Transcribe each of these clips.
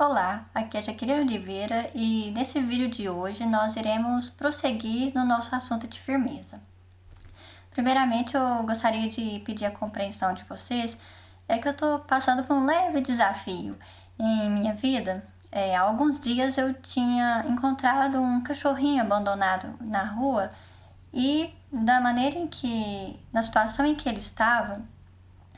Olá, aqui é Jaqueline Oliveira e nesse vídeo de hoje nós iremos prosseguir no nosso assunto de firmeza. Primeiramente, eu gostaria de pedir a compreensão de vocês, que eu estou passando por um leve desafio em minha vida. Há alguns dias eu tinha encontrado um cachorrinho abandonado na rua e na situação em que ele estava,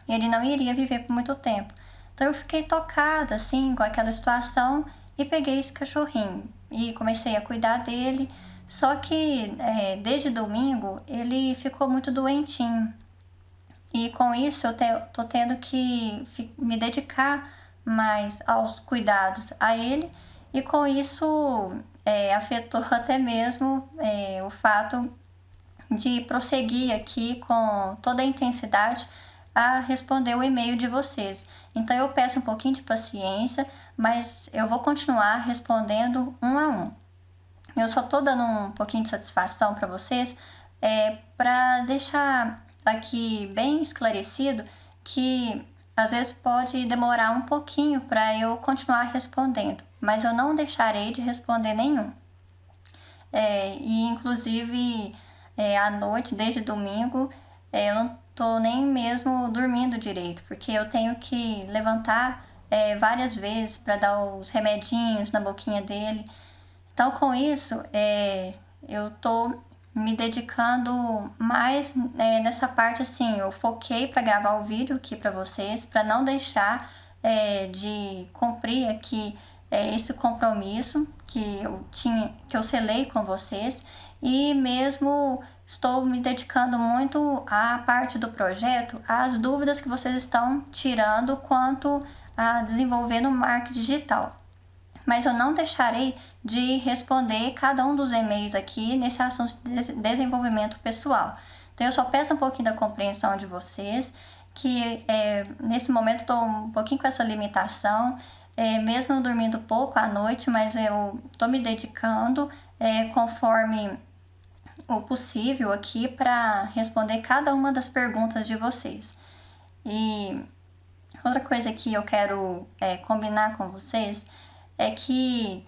ele não iria viver por muito tempo. Então eu fiquei tocada assim com aquela situação e peguei esse cachorrinho e comecei a cuidar dele. Só que desde domingo ele ficou muito doentinho e com isso tô tendo que me dedicar mais aos cuidados a ele, e com isso afetou até mesmo o fato de prosseguir aqui com toda a intensidade a responder o e-mail de vocês. Então eu peço um pouquinho de paciência, mas eu vou continuar respondendo um a um. Eu só tô dando um pouquinho de satisfação para vocês, para deixar aqui bem esclarecido que às vezes pode demorar um pouquinho para eu continuar respondendo, mas eu não deixarei de responder nenhum. E inclusive à noite, desde domingo, eu não tô nem mesmo dormindo direito, porque eu tenho que levantar várias vezes para dar os remedinhos na boquinha dele. Então, com isso, eu tô me dedicando mais nessa parte, assim, eu foquei para gravar o vídeo aqui para vocês, para não deixar de cumprir aqui esse compromisso que eu selei com vocês, e mesmo estou me dedicando muito à parte do projeto, às dúvidas que vocês estão tirando quanto a desenvolver no marketing digital. Mas eu não deixarei de responder cada um dos e-mails aqui nesse assunto de desenvolvimento pessoal. Então eu só peço um pouquinho da compreensão de vocês, que nesse momento estou um pouquinho com essa limitação, mesmo dormindo pouco à noite, mas eu estou me dedicando conforme o possível aqui para responder cada uma das perguntas de vocês. E outra coisa que eu quero combinar com vocês é que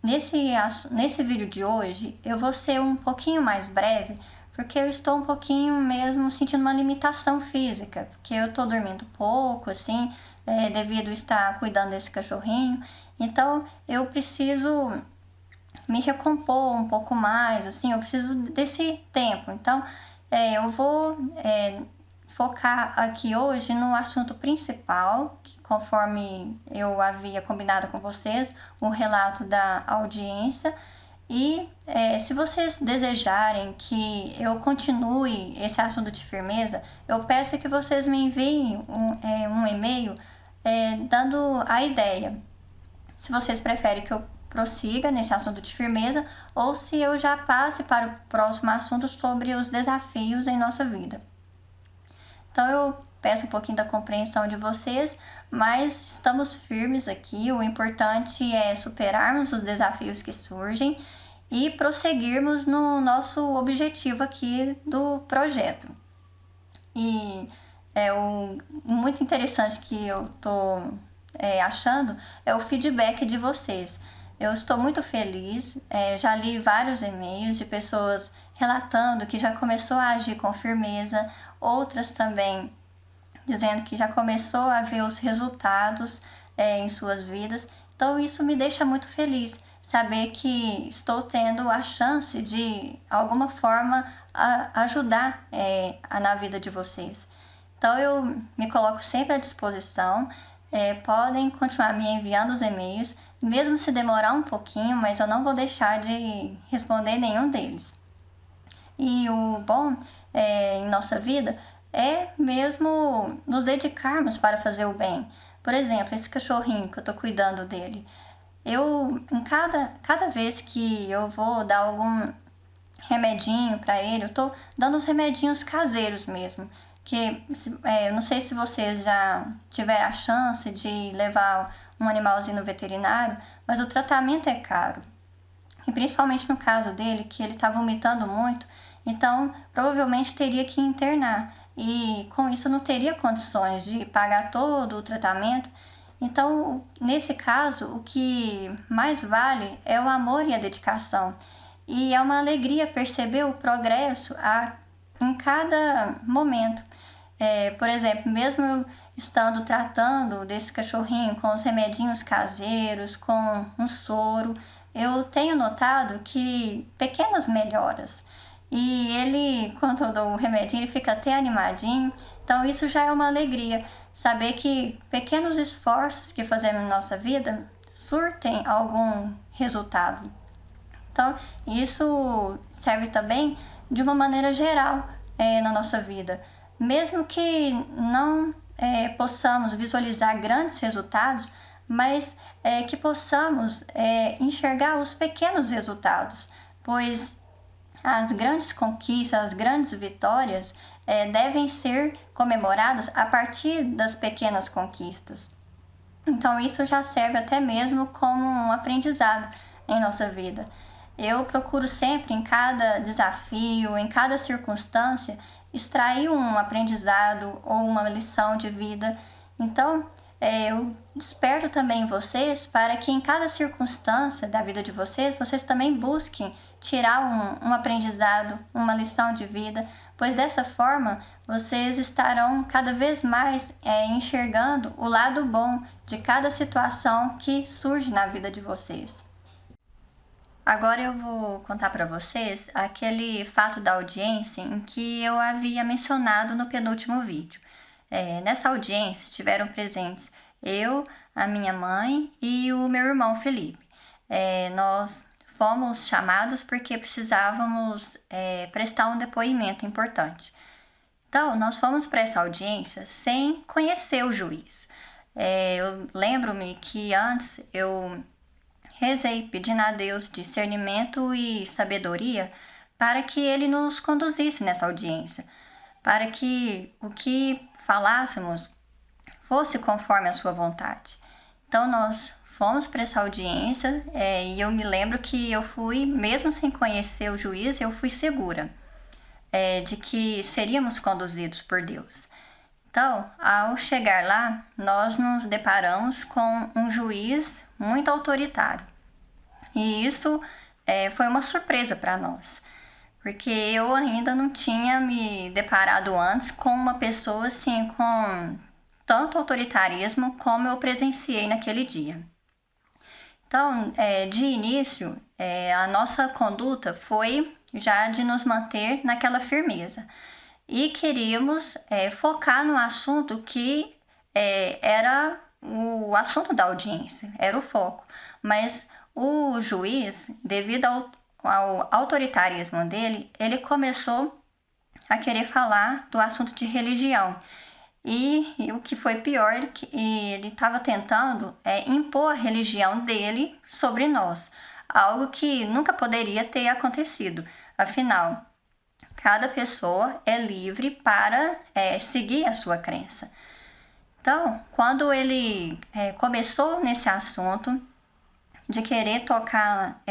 nesse vídeo de hoje eu vou ser um pouquinho mais breve, porque eu estou um pouquinho mesmo sentindo uma limitação física, porque eu estou dormindo pouco, assim, devido a estar cuidando desse cachorrinho. Então eu preciso me recompor um pouco mais, assim, eu preciso desse tempo. Então eu vou focar aqui hoje no assunto principal, que, conforme eu havia combinado com vocês, o relato da audiência. E se vocês desejarem que eu continue esse assunto de firmeza, eu peço que vocês me enviem um e-mail dando a ideia. Se vocês preferem que eu prossiga nesse assunto de firmeza, ou se eu já passe para o próximo assunto sobre os desafios em nossa vida. Então eu peço um pouquinho da compreensão de vocês, mas estamos firmes aqui. O importante é superarmos os desafios que surgem e prosseguirmos no nosso objetivo aqui do projeto. E o muito interessante que eu estou achando é o feedback de vocês. Eu estou muito feliz, já li vários e-mails de pessoas relatando que já começou a agir com firmeza, outras também dizendo que já começou a ver os resultados em suas vidas. Então isso me deixa muito feliz, saber que estou tendo a chance de alguma forma ajudar na vida de vocês. Então eu me coloco sempre à disposição. Podem continuar me enviando os e-mails, mesmo se demorar um pouquinho, mas eu não vou deixar de responder nenhum deles. E o bom em nossa vida é mesmo nos dedicarmos para fazer o bem. Por exemplo, esse cachorrinho que eu estou cuidando dele, cada vez que eu vou dar algum remedinho para ele, eu tô dando uns remedinhos caseiros mesmo, que eu não sei se vocês já tiveram a chance de levar um animalzinho no veterinário, mas o tratamento é caro. E principalmente no caso dele, que ele tá vomitando muito, então provavelmente teria que internar. E com isso eu não teria condições de pagar todo o tratamento. Então, nesse caso, o que mais vale é o amor e a dedicação. E é uma alegria perceber o progresso em cada momento. Por exemplo, mesmo eu estando tratando desse cachorrinho com os remedinhos caseiros, com um soro, eu tenho notado que pequenas melhoras. E ele, quando eu dou o remedinho, ele fica até animadinho. Então isso já é uma alegria, saber que pequenos esforços que fazemos na nossa vida surtem algum resultado. Então isso serve também de uma maneira geral na nossa vida. Mesmo que não possamos visualizar grandes resultados, mas que possamos enxergar os pequenos resultados, pois as grandes conquistas, as grandes vitórias devem ser comemoradas a partir das pequenas conquistas. Então isso já serve até mesmo como um aprendizado em nossa vida. Eu procuro sempre, em cada desafio, em cada circunstância, extrair um aprendizado ou uma lição de vida. Então, eu desperto também em vocês para que em cada circunstância da vida de vocês, vocês também busquem tirar um aprendizado, uma lição de vida, pois dessa forma vocês estarão cada vez mais enxergando o lado bom de cada situação que surge na vida de vocês. Agora eu vou contar para vocês aquele fato da audiência em que eu havia mencionado no penúltimo vídeo. Nessa audiência estiveram presentes eu, a minha mãe e o meu irmão Felipe. Nós fomos chamados porque precisávamos prestar um depoimento importante. Então, nós fomos para essa audiência sem conhecer o juiz. Eu lembro-me que antes eu rezei pedindo a Deus discernimento e sabedoria para que Ele nos conduzisse nessa audiência, para que o que falássemos fosse conforme a sua vontade. Então nós fomos para essa audiência e eu me lembro que eu fui, mesmo sem conhecer o juiz, eu fui segura de que seríamos conduzidos por Deus. Então, ao chegar lá, nós nos deparamos com um juiz muito autoritário. E isso foi uma surpresa para nós, porque eu ainda não tinha me deparado antes com uma pessoa assim com tanto autoritarismo como eu presenciei naquele dia. Então, de início, a nossa conduta foi já de nos manter naquela firmeza. E queríamos focar no assunto que era o assunto da audiência, era o foco. Mas o juiz, devido ao autoritarismo dele, ele começou a querer falar do assunto de religião. E o que foi pior, ele estava tentando impor a religião dele sobre nós. Algo que nunca poderia ter acontecido. Afinal, cada pessoa é livre para seguir a sua crença. Então, quando ele começou nesse assunto de querer tocar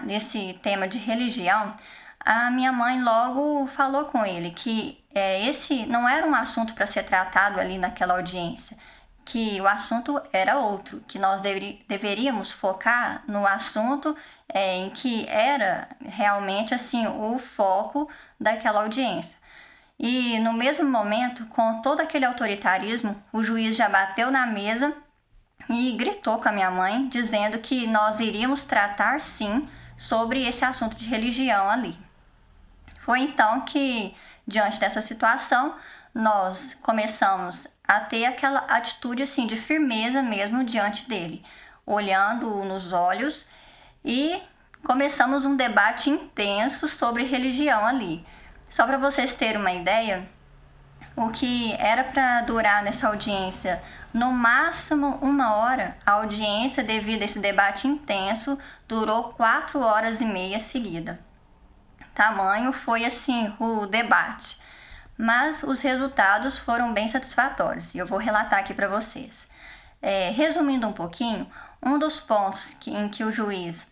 nesse tema de religião, a minha mãe logo falou com ele que esse não era um assunto para ser tratado ali naquela audiência, que o assunto era outro, que nós deveríamos focar no assunto em que era realmente assim o foco daquela audiência. E no mesmo momento, com todo aquele autoritarismo, o juiz já bateu na mesa e gritou com a minha mãe, dizendo que nós iríamos tratar sim sobre esse assunto de religião ali. Foi então que, diante dessa situação, nós começamos a ter aquela atitude assim de firmeza mesmo diante dele, olhando nos olhos, e começamos um debate intenso sobre religião ali. Só para vocês terem uma ideia, o que era para durar nessa audiência no máximo 1 hora, a audiência, devido a esse debate intenso, durou 4 horas e meia seguida. Tamanho foi assim o debate. Mas os resultados foram bem satisfatórios e eu vou relatar aqui para vocês. Resumindo um pouquinho, um dos pontos em que o juiz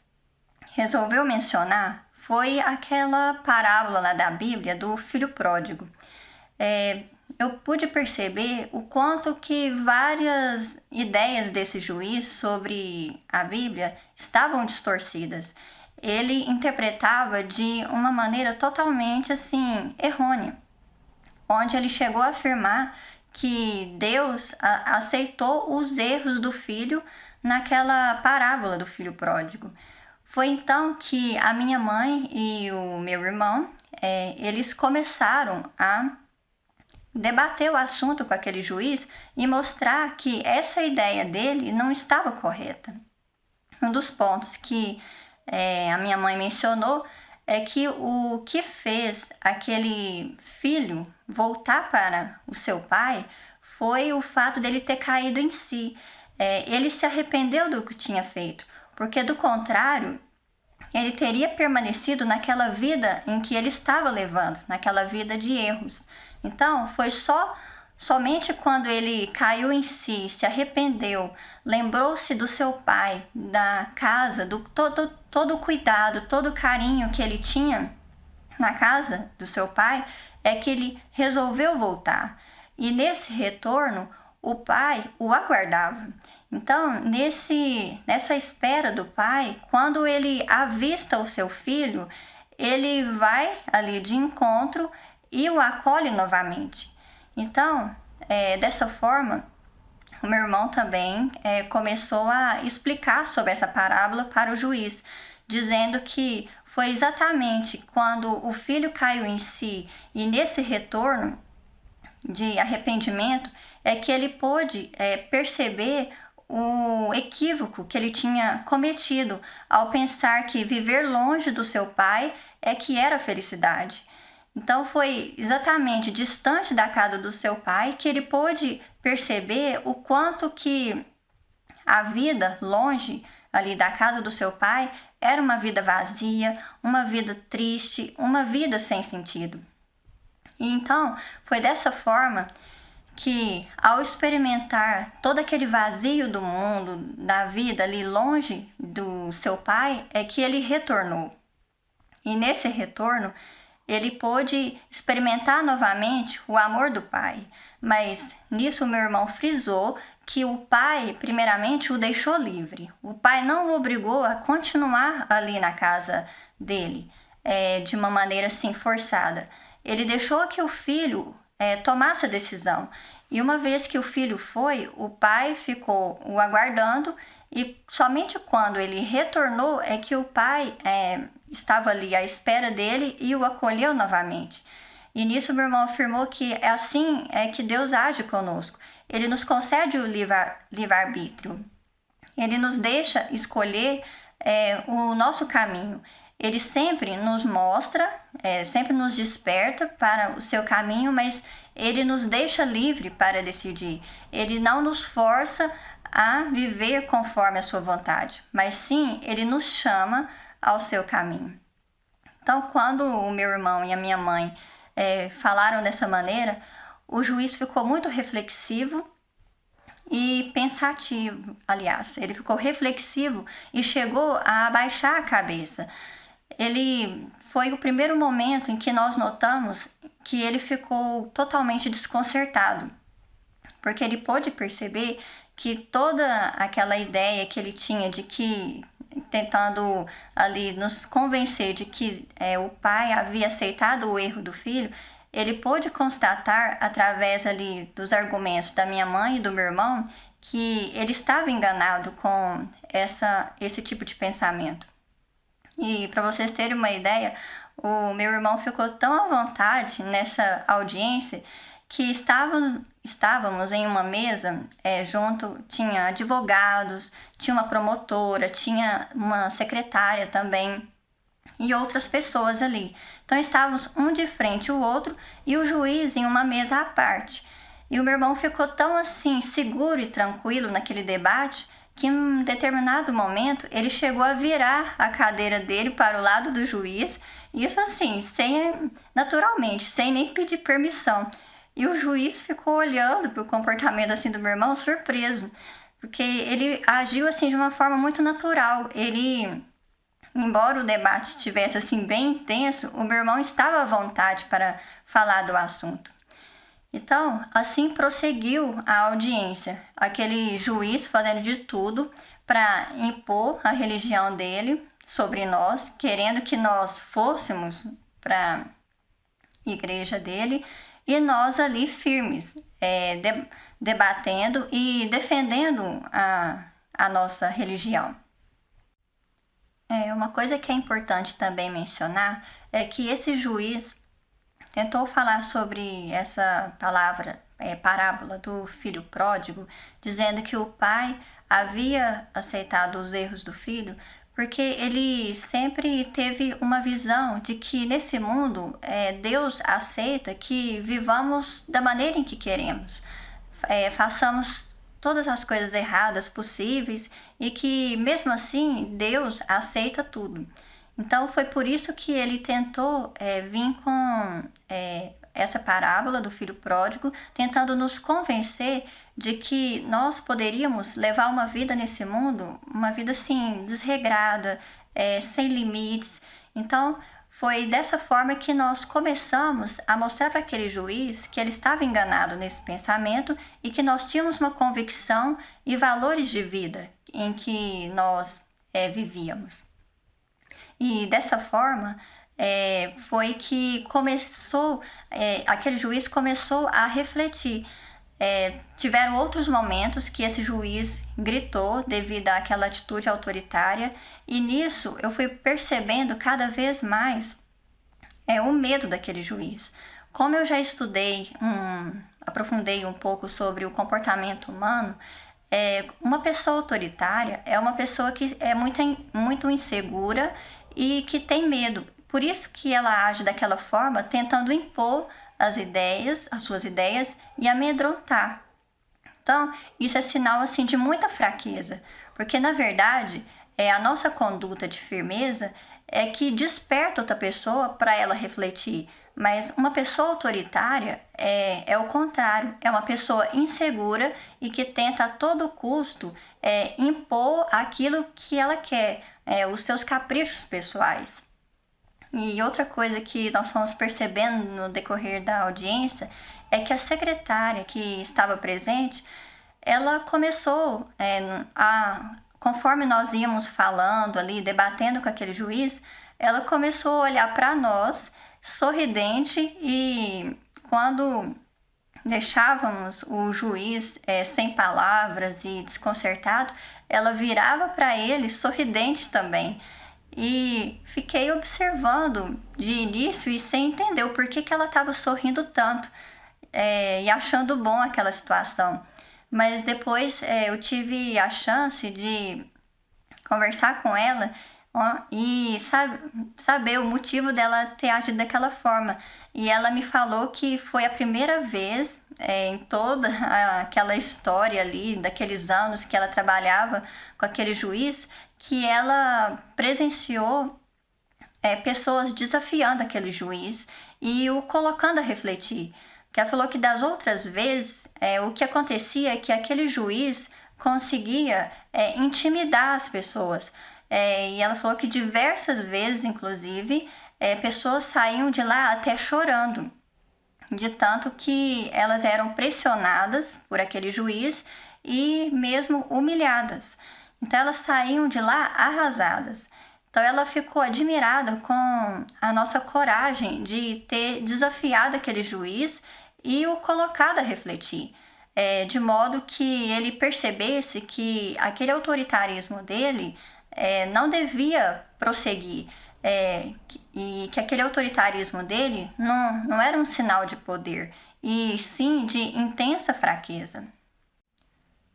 resolveu mencionar foi aquela parábola lá da Bíblia do filho pródigo. eu pude perceber o quanto que várias ideias desse juiz sobre a Bíblia estavam distorcidas. Ele interpretava de uma maneira totalmente assim errônea, onde ele chegou a afirmar que Deus aceitou os erros do filho naquela parábola do filho pródigo. Foi então que a minha mãe e o meu irmão, eles começaram a debater o assunto com aquele juiz e mostrar que essa ideia dele não estava correta. Um dos pontos que a minha mãe mencionou é que o que fez aquele filho voltar para o seu pai foi o fato dele ter caído em si. Ele se arrependeu do que tinha feito, porque do contrário, ele teria permanecido naquela vida em que ele estava levando, naquela vida de erros. Então, foi somente quando ele caiu em si, se arrependeu, lembrou-se do seu pai, da casa, do todo o cuidado, todo o carinho que ele tinha na casa do seu pai, é que ele resolveu voltar. E nesse retorno, o pai o aguardava. Então, nessa espera do pai, quando ele avista o seu filho, ele vai ali de encontro e o acolhe novamente. Então, dessa forma, o meu irmão também começou a explicar sobre essa parábola para o juiz, dizendo que foi exatamente quando o filho caiu em si e nesse retorno de arrependimento é que ele pôde perceber o equívoco que ele tinha cometido ao pensar que viver longe do seu pai é que era felicidade. Então foi exatamente distante da casa do seu pai que ele pôde perceber o quanto que a vida longe ali da casa do seu pai era uma vida vazia, uma vida triste, uma vida sem sentido. E então foi dessa forma que, ao experimentar todo aquele vazio do mundo, da vida ali longe do seu pai, é que ele retornou. E nesse retorno, ele pôde experimentar novamente o amor do pai. Mas nisso o meu irmão frisou que o pai, primeiramente, o deixou livre. O pai não o obrigou a continuar ali na casa dele, de uma maneira assim forçada. Ele deixou que o filho tomasse a decisão. E uma vez que o filho foi, o pai ficou o aguardando e somente quando ele retornou é que o pai estava ali à espera dele e o acolheu novamente. E nisso meu irmão afirmou que é assim que Deus age conosco. Ele nos concede o livre-arbítrio. Ele nos deixa escolher o nosso caminho. Ele sempre nos mostra, sempre nos desperta para o seu caminho, mas ele nos deixa livre para decidir. Ele não nos força a viver conforme a sua vontade, mas sim, ele nos chama ao seu caminho. Então, quando o meu irmão e a minha mãe falaram dessa maneira, o juiz ficou muito reflexivo e pensativo, aliás, ele ficou reflexivo e chegou a abaixar a cabeça. Foi o primeiro momento em que nós notamos que ele ficou totalmente desconcertado, porque ele pôde perceber que toda aquela ideia que ele tinha de que, tentando ali nos convencer de que o pai havia aceitado o erro do filho, ele pôde constatar através ali dos argumentos da minha mãe e do meu irmão que ele estava enganado com esse tipo de pensamento. E para vocês terem uma ideia, o meu irmão ficou tão à vontade nessa audiência que estávamos em uma mesa junto, tinha advogados, tinha uma promotora, tinha uma secretária também e outras pessoas ali. Então estávamos um de frente ao outro e o juiz em uma mesa à parte. E o meu irmão ficou tão assim seguro e tranquilo naquele debate que em um determinado momento ele chegou a virar a cadeira dele para o lado do juiz, isso assim, naturalmente, sem nem pedir permissão. E o juiz ficou olhando para o comportamento assim do meu irmão, surpreso, porque ele agiu assim de uma forma muito natural. Embora o debate estivesse assim bem intenso, o meu irmão estava à vontade para falar do assunto. Então, assim prosseguiu a audiência, aquele juiz fazendo de tudo para impor a religião dele sobre nós, querendo que nós fôssemos para a igreja dele, e nós ali firmes, debatendo e defendendo a nossa religião. Uma coisa que é importante também mencionar é que esse juiz tentou falar sobre essa palavra, parábola do filho pródigo, dizendo que o pai havia aceitado os erros do filho porque ele sempre teve uma visão de que nesse mundo Deus aceita que vivamos da maneira em que queremos, façamos todas as coisas erradas possíveis e que mesmo assim Deus aceita tudo. Então foi por isso que ele tentou vir com essa parábola do filho pródigo, tentando nos convencer de que nós poderíamos levar uma vida nesse mundo, uma vida assim, desregrada, sem limites. Então foi dessa forma que nós começamos a mostrar para aquele juiz que ele estava enganado nesse pensamento e que nós tínhamos uma convicção e valores de vida em que nós vivíamos. E dessa forma foi que começou, aquele juiz começou a refletir. Tiveram outros momentos que esse juiz gritou devido àquela atitude autoritária, e nisso eu fui percebendo cada vez mais o medo daquele juiz. Como eu já aprofundei um pouco sobre o comportamento humano, uma pessoa autoritária é uma pessoa que é muito insegura e que tem medo. Por isso que ela age daquela forma, tentando impor as suas ideias, e amedrontar. Então, isso é sinal assim de muita fraqueza, porque na verdade a nossa conduta de firmeza é que desperta outra pessoa para ela refletir. Mas uma pessoa autoritária é o contrário, é uma pessoa insegura e que tenta a todo custo impor aquilo que ela quer, os seus caprichos pessoais. E outra coisa que nós fomos percebendo no decorrer da audiência é que a secretária que estava presente, ela começou conforme nós íamos falando ali, debatendo com aquele juiz, ela começou a olhar para nós, sorridente, e quando deixávamos o juiz sem palavras e desconcertado, ela virava para ele sorridente também. E fiquei observando de início e sem entender o porquê que ela estava sorrindo tanto e achando bom aquela situação. Mas depois eu tive a chance de conversar com ela e saber o motivo dela ter agido daquela forma. E ela me falou que foi a primeira vez em toda aquela história ali, daqueles anos que ela trabalhava com aquele juiz, que ela presenciou pessoas desafiando aquele juiz e o colocando a refletir. Porque ela falou que das outras vezes, o que acontecia é que aquele juiz conseguia intimidar as pessoas. E ela falou que diversas vezes, inclusive, pessoas saíam de lá até chorando, de tanto que elas eram pressionadas por aquele juiz e mesmo humilhadas. Então elas saíam de lá arrasadas. Então ela ficou admirada com a nossa coragem de ter desafiado aquele juiz e o colocado a refletir, de modo que ele percebesse que aquele autoritarismo dele não devia prosseguir, e que aquele autoritarismo dele não era um sinal de poder, e sim de intensa fraqueza.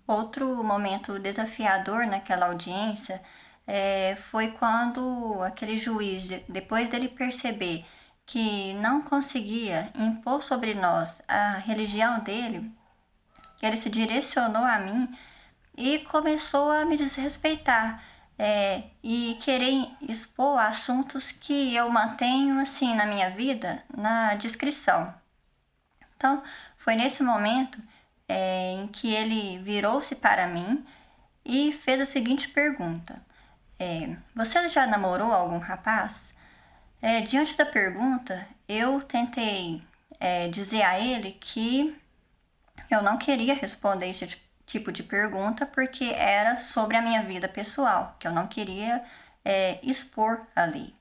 Outro momento desafiador naquela audiência foi quando aquele juiz, depois dele perceber que não conseguia impor sobre nós a religião dele, ele se direcionou a mim e começou a me desrespeitar e querer expor assuntos que eu mantenho assim na minha vida, na discrição. Então, foi nesse momento em que ele virou-se para mim e fez a seguinte pergunta: você já namorou algum rapaz? Diante da pergunta, eu tentei dizer a ele que eu não queria responder esse tipo de pergunta porque era sobre a minha vida pessoal, que eu não queria expor ali.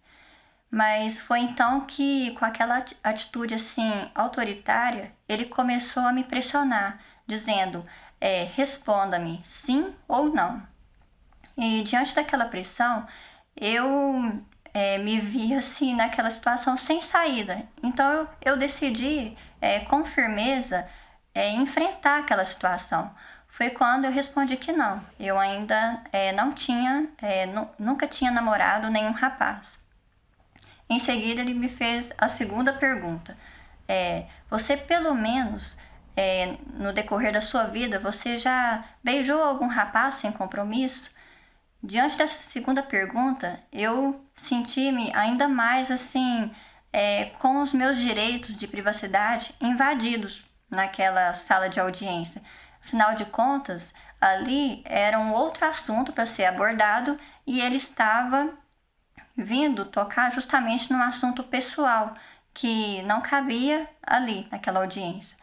Mas foi então que, com aquela atitude assim autoritária, ele começou a me pressionar, dizendo: responda-me sim ou não. E diante daquela pressão, eu me vi assim naquela situação sem saída. Então eu decidi com firmeza enfrentar aquela situação. Foi quando eu respondi que não. Eu ainda não tinha, nunca tinha namorado nenhum rapaz. Em seguida, ele me fez a segunda pergunta. Você pelo menos, no decorrer da sua vida, você já beijou algum rapaz sem compromisso? Diante dessa segunda pergunta, eu senti-me ainda mais assim, com os meus direitos de privacidade invadidos naquela sala de audiência. Afinal de contas, ali era um outro assunto para ser abordado e ele estava vindo tocar justamente num assunto pessoal que não cabia ali naquela audiência.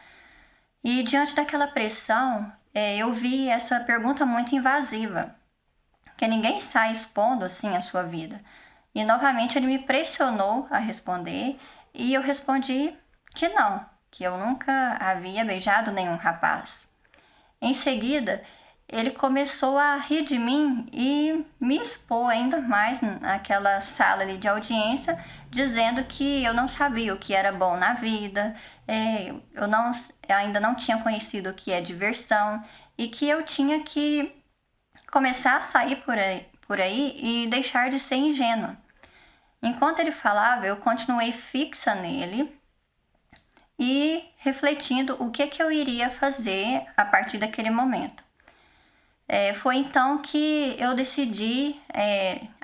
E diante daquela pressão, eu vi essa pergunta muito invasiva, que ninguém sai expondo assim a sua vida. E novamente ele me pressionou a responder e eu respondi que não, que eu nunca havia beijado nenhum rapaz. Em seguida, ele começou a rir de mim e me expor ainda mais naquela sala ali de audiência, dizendo que eu não sabia o que era bom na vida, eu ainda não tinha conhecido o que é diversão e que eu tinha que começar a sair por aí e deixar de ser ingênua. Enquanto ele falava, eu continuei fixa nele e refletindo o que eu iria fazer a partir daquele momento. Foi então que eu decidi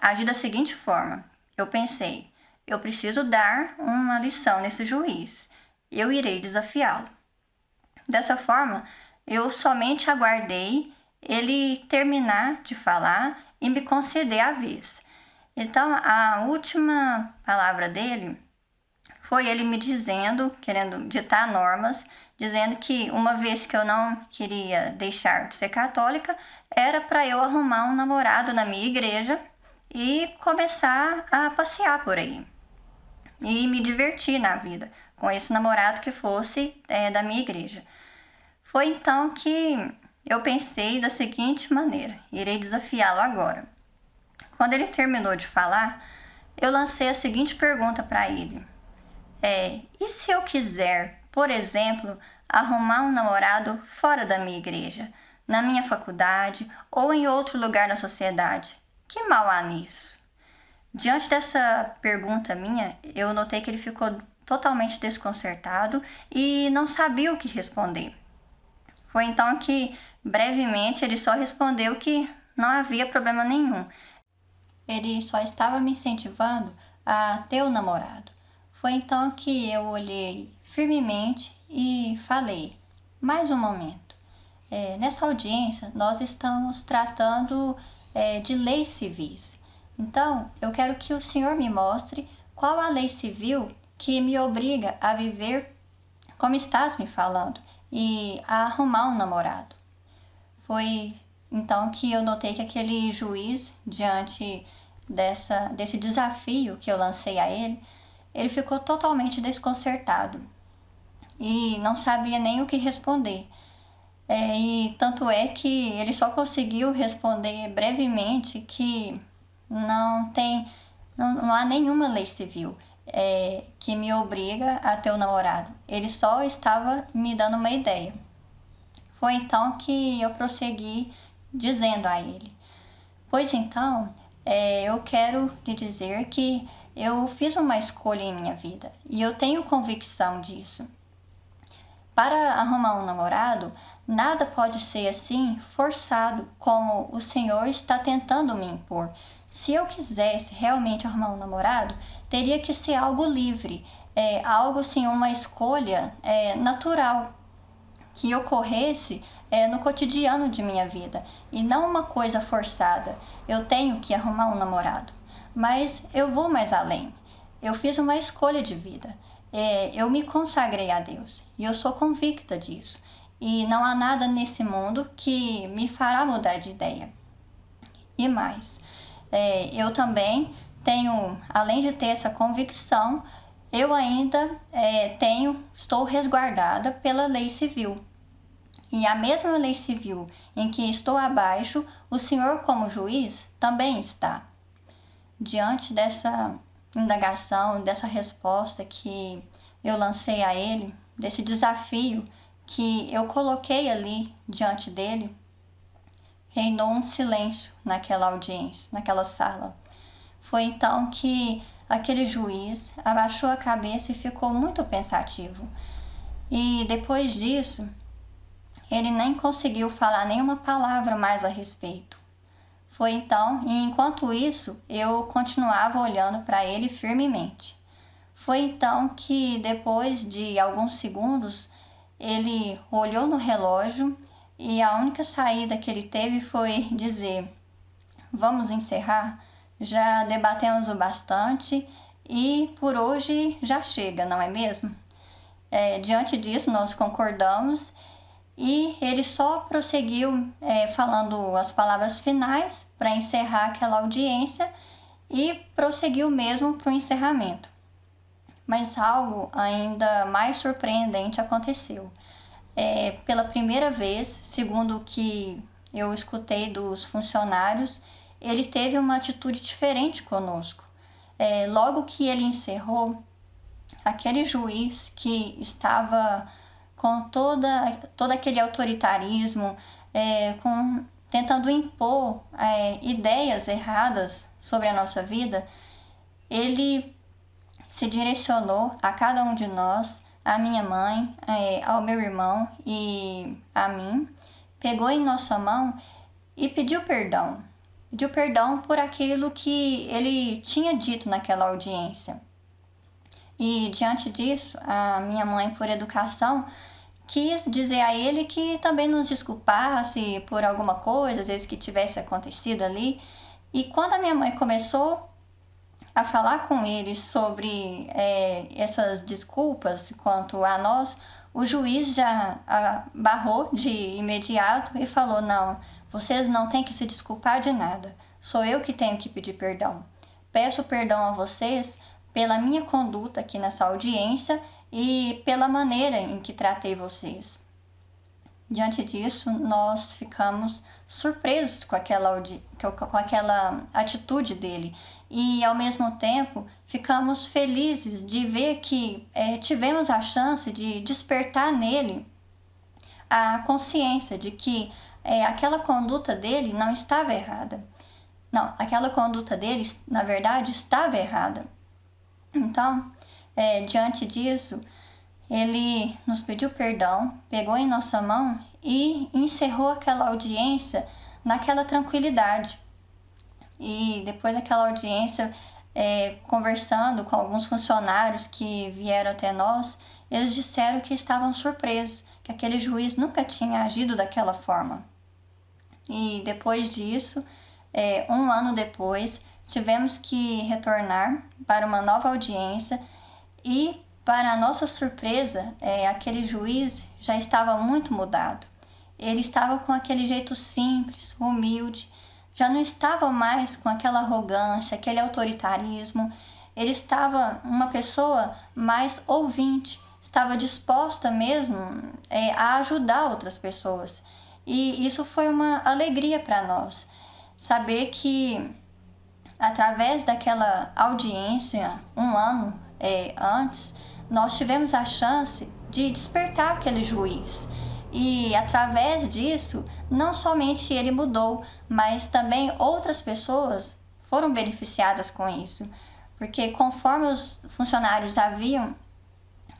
agir da seguinte forma. Eu pensei, eu preciso dar uma lição nesse juiz. Eu irei desafiá-lo. Dessa forma, eu somente aguardei ele terminar de falar e me conceder a vez. Então, a última palavra dele foi ele me dizendo, querendo ditar normas, dizendo que uma vez que eu não queria deixar de ser católica, era para eu arrumar um namorado na minha igreja e começar a passear por aí. E me divertir na vida com esse namorado que fosse da minha igreja. Foi então que eu pensei da seguinte maneira: irei desafiá-lo agora. Quando ele terminou de falar, eu lancei a seguinte pergunta para ele. E se eu quiser, por exemplo, arrumar um namorado fora da minha igreja, na minha faculdade ou em outro lugar na sociedade? Que mal há nisso? Diante dessa pergunta minha, eu notei que ele ficou totalmente desconcertado e não sabia o que responder. Foi então que, brevemente, ele só respondeu que não havia problema nenhum. Ele só estava me incentivando a ter um namorado. Foi então que eu olhei firmemente e falei: mais um momento. Nessa audiência, nós estamos tratando de leis civis. Então, eu quero que o senhor me mostre qual a lei civil que me obriga a viver como estás me falando e a arrumar um namorado. Foi então que eu notei que aquele juiz, diante desse desafio que eu lancei a ele ficou totalmente desconcertado e não sabia nem o que responder. E tanto é que ele só conseguiu responder brevemente que não há nenhuma lei civil que me obriga a ter um namorado. Ele só estava me dando uma ideia. Foi então que eu prossegui dizendo a ele: pois então, eu quero lhe dizer que eu fiz uma escolha em minha vida e eu tenho convicção disso. Para arrumar um namorado, nada pode ser assim forçado como o Senhor está tentando me impor. Se eu quisesse realmente arrumar um namorado, teria que ser algo livre, algo assim, uma escolha natural, que ocorresse no cotidiano de minha vida e não uma coisa forçada. Eu tenho que arrumar um namorado. Mas eu vou mais além. Eu fiz uma escolha de vida. eu me consagrei a Deus e eu sou convicta disso. E não há nada nesse mundo que me fará mudar de ideia. E mais, eu também tenho, além de ter essa convicção, eu ainda estou resguardada pela lei civil. E a mesma lei civil em que estou abaixo, o Senhor, como juiz, também está. Diante dessa indagação, dessa resposta que eu lancei a ele, desse desafio que eu coloquei ali diante dele, reinou um silêncio naquela audiência, naquela sala. Foi então que aquele juiz abaixou a cabeça e ficou muito pensativo. E depois disso, ele nem conseguiu falar nenhuma palavra mais a respeito. Foi então, e enquanto isso, eu continuava olhando para ele firmemente. Foi então que, depois de alguns segundos, ele olhou no relógio e a única saída que ele teve foi dizer: vamos encerrar? Já debatemos o bastante e por hoje já chega, não é mesmo? Diante disso, nós concordamos e ele só prosseguiu falando as palavras finais para encerrar aquela audiência e prosseguiu mesmo para o encerramento. Mas algo ainda mais surpreendente aconteceu. Pela primeira vez, segundo o que eu escutei dos funcionários, ele teve uma atitude diferente conosco. Logo que ele encerrou, aquele juiz que estava com todo aquele autoritarismo, tentando impor ideias erradas sobre a nossa vida, ele se direcionou a cada um de nós, a minha mãe, ao meu irmão e a mim, pegou em nossa mão e pediu perdão. Pediu perdão por aquilo que ele tinha dito naquela audiência. E diante disso, a minha mãe, por educação, quis dizer a ele que também nos desculpasse por alguma coisa, às vezes que tivesse acontecido ali. E quando a minha mãe começou a falar com ele sobre essas desculpas quanto a nós, o juiz já barrou de imediato e falou: não, vocês não têm que se desculpar de nada, sou eu que tenho que pedir perdão. Peço perdão a vocês pela minha conduta aqui nessa audiência e pela maneira em que tratei vocês. Diante disso, nós ficamos surpresos com aquela atitude dele e, ao mesmo tempo, ficamos felizes de ver que tivemos a chance de despertar nele a consciência de que aquela conduta dele não estava errada. Não, aquela conduta dele, na verdade, estava errada. Então, diante disso, ele nos pediu perdão, pegou em nossa mão e encerrou aquela audiência naquela tranquilidade. E depois daquela audiência, conversando com alguns funcionários que vieram até nós, eles disseram que estavam surpresos, que aquele juiz nunca tinha agido daquela forma. E depois disso, um ano depois, tivemos que retornar para uma nova audiência e, para a nossa surpresa, aquele juiz já estava muito mudado. Ele estava com aquele jeito simples, humilde, já não estava mais com aquela arrogância, aquele autoritarismo. Ele estava uma pessoa mais ouvinte, estava disposta mesmo a ajudar outras pessoas. E isso foi uma alegria para nós, saber que através daquela audiência, um ano antes, nós tivemos a chance de despertar aquele juiz. E através disso, não somente ele mudou, mas também outras pessoas foram beneficiadas com isso. Porque conforme os funcionários haviam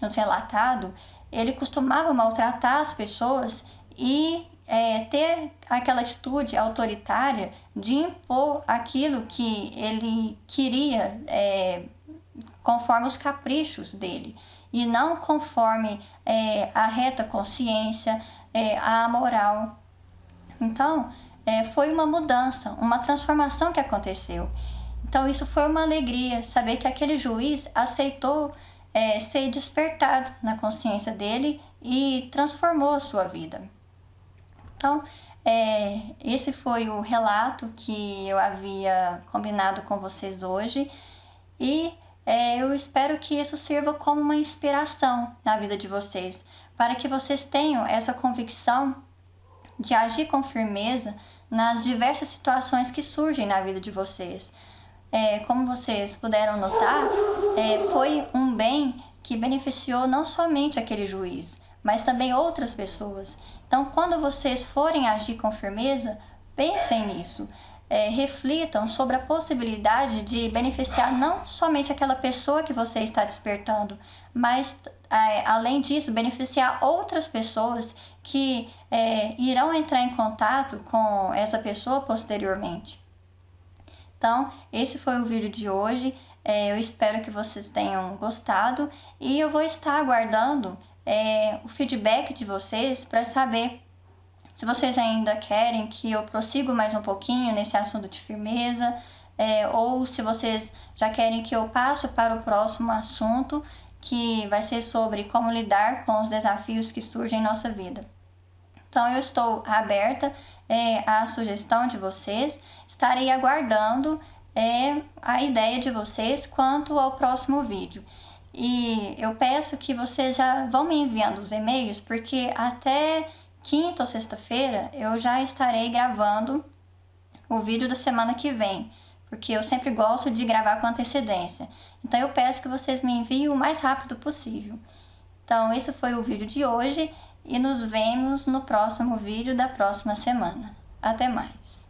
nos relatado, ele costumava maltratar as pessoas e ter aquela atitude autoritária de impor aquilo que ele queria conforme os caprichos dele e não conforme a reta consciência, a moral. Então, foi uma mudança, uma transformação que aconteceu. Então, isso foi uma alegria, saber que aquele juiz aceitou ser despertado na consciência dele e transformou a sua vida. Então, esse foi o relato que eu havia combinado com vocês hoje e eu espero que isso sirva como uma inspiração na vida de vocês, para que vocês tenham essa convicção de agir com firmeza nas diversas situações que surgem na vida de vocês. Como vocês puderam notar, foi um bem que beneficiou não somente aquele juiz, mas também outras pessoas. Então, quando vocês forem agir com firmeza, pensem nisso. Reflitam sobre a possibilidade de beneficiar não somente aquela pessoa que você está despertando, mas, além disso, beneficiar outras pessoas que irão entrar em contato com essa pessoa posteriormente. Então, esse foi o vídeo de hoje. Eu espero que vocês tenham gostado e eu vou estar aguardando o feedback de vocês para saber se vocês ainda querem que eu prossiga mais um pouquinho nesse assunto de firmeza, ou se vocês já querem que eu passe para o próximo assunto, que vai ser sobre como lidar com os desafios que surgem em nossa vida. Então, eu estou aberta à sugestão de vocês, estarei aguardando a ideia de vocês quanto ao próximo vídeo. E eu peço que vocês já vão me enviando os e-mails, porque até quinta ou sexta-feira eu já estarei gravando o vídeo da semana que vem, porque eu sempre gosto de gravar com antecedência. Então eu peço que vocês me enviem o mais rápido possível. Então esse foi o vídeo de hoje e nos vemos no próximo vídeo da próxima semana. Até mais!